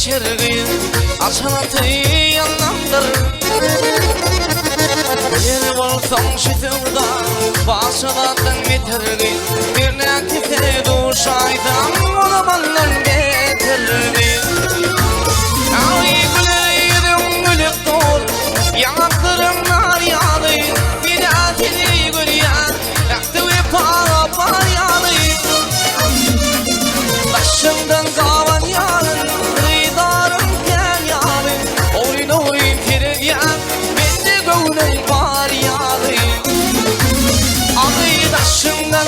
geçirgin açanatı yanlamdır. Yeni bolsam şitirda başalatın bitirgin bir nekifte duşaydan onu bandan getirgin. Ay güleydin gülük dur yanaklarım nar yalı bir atili gülüyen yaktı ve par yalı. Başımdan kavan yalın kıydarım gel yalın oyun oyun firgen bende gönül var yalı. Ağıyı başımdan